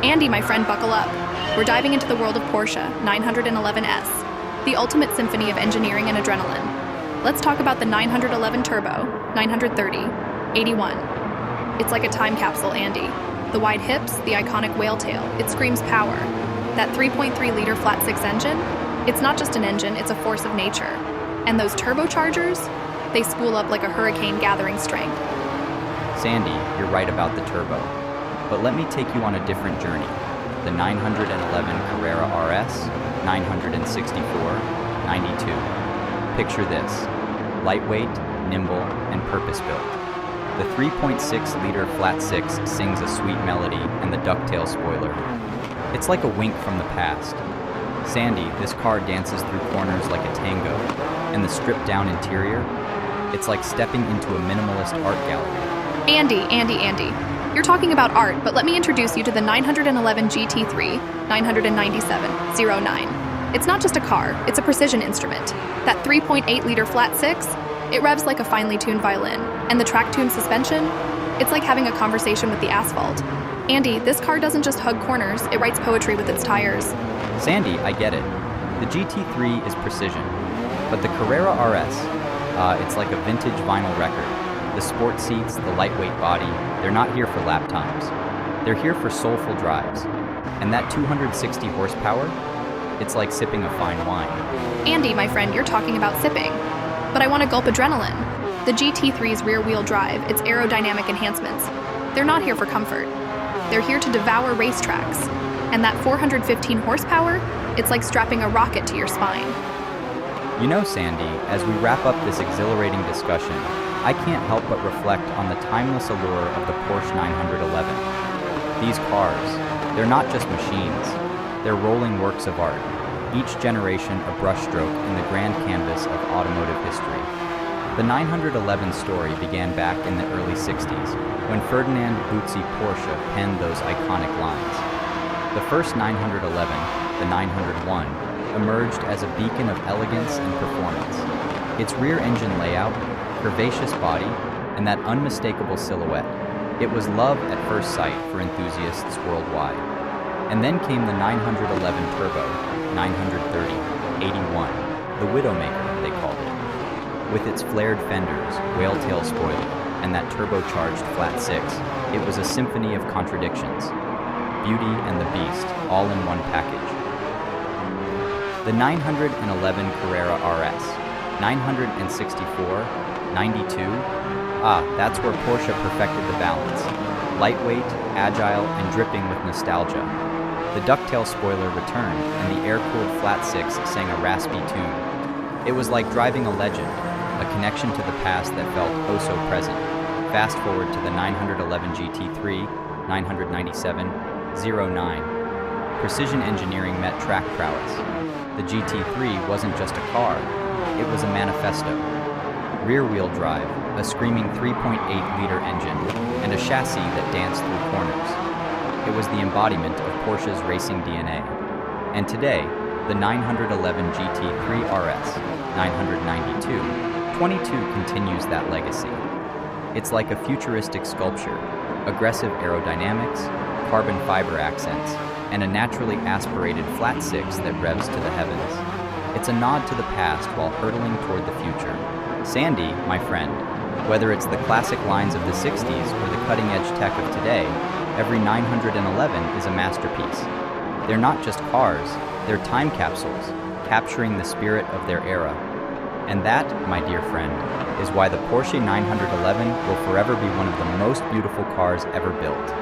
Andy, my friend, buckle up. We're diving into the world of Porsche 911S, the ultimate symphony of engineering and adrenaline. Let's talk about the 911 Turbo, 930, 81. It's like a time capsule, Andy. The wide hips, the iconic whale tail, it screams power. That 3.3-liter flat-six engine, it's not just an engine, it's a force of nature. And those turbochargers, they spool up like a hurricane gathering strength. Sandy, you're right about the turbo. But let me take you on a different journey. The 911 Carrera RS, 964, 92. Picture this: lightweight, nimble, and purpose-built. The 3.6-liter flat-six sings a sweet melody and the ducktail spoiler. It's like a wink from the past. Sandy, this car dances through corners like a tango, and the stripped-down interior, it's like stepping into a minimalist art gallery. Andy. You're talking about art, but let me introduce you to the 911 GT3, 997-09. It's not just a car, it's a precision instrument. That 3.8-liter flat-six, it revs like a finely tuned violin, and the track-tuned suspension, it's like having a conversation with the asphalt. Andy, this car doesn't just hug corners, it writes poetry with its tires. Sandy, I get it. The GT3 is precision, but the Carrera RS, it's like a vintage vinyl record. The sport seats, the lightweight body, they're not here for lap times. They're here for soulful drives. And that 260 horsepower, it's like sipping a fine wine. Andy, my friend, you're talking about sipping. But I want to gulp adrenaline. The GT3's rear-wheel drive, its aerodynamic enhancements, they're not here for comfort. They're here to devour racetracks. And that 415 horsepower, it's like strapping a rocket to your spine. You know, Sandy, as we wrap up this exhilarating discussion, I can't help but reflect on the timeless allure of the Porsche 911. These cars, they're not just machines, they're rolling works of art, each generation a brushstroke in the grand canvas of automotive history. The 911 story began back in the early 60s, when Ferdinand Bootsy Porsche penned those iconic lines. The first 911, the 901, emerged as a beacon of elegance and performance. Its rear engine layout, curvaceous body, and that unmistakable silhouette, it was love at first sight for enthusiasts worldwide. And then came the 911 Turbo, 930, 81, the Widowmaker, they called it. With its flared fenders, whale-tail spoiler, and that turbocharged flat-six, it was a symphony of contradictions. Beauty and the beast, all in one package. The 911 Carrera RS, 964, 92, that's where Porsche perfected the balance. Lightweight, agile, and dripping with nostalgia. The ducktail spoiler returned, and the air-cooled flat-six sang a raspy tune. It was like driving a legend, a connection to the past that felt oh so present. Fast forward to the 911 GT3, 997-09. Precision engineering met track prowess. The GT3 wasn't just a car, it was a manifesto. Rear-wheel drive, a screaming 3.8-liter engine, and a chassis that danced through corners. It was the embodiment of Porsche's racing DNA. And today, the 911 GT3 RS, 992, 22 continues that legacy. It's like a futuristic sculpture, aggressive aerodynamics, carbon fiber accents, and a naturally aspirated flat-six that revs to the heavens. It's a nod to the past while hurtling toward the future. Sandy, my friend, whether it's the classic lines of the 60s or the cutting-edge tech of today, every 911 is a masterpiece. They're not just cars, they're time capsules, capturing the spirit of their era. And that, my dear friend, is why the Porsche 911 will forever be one of the most beautiful cars ever built.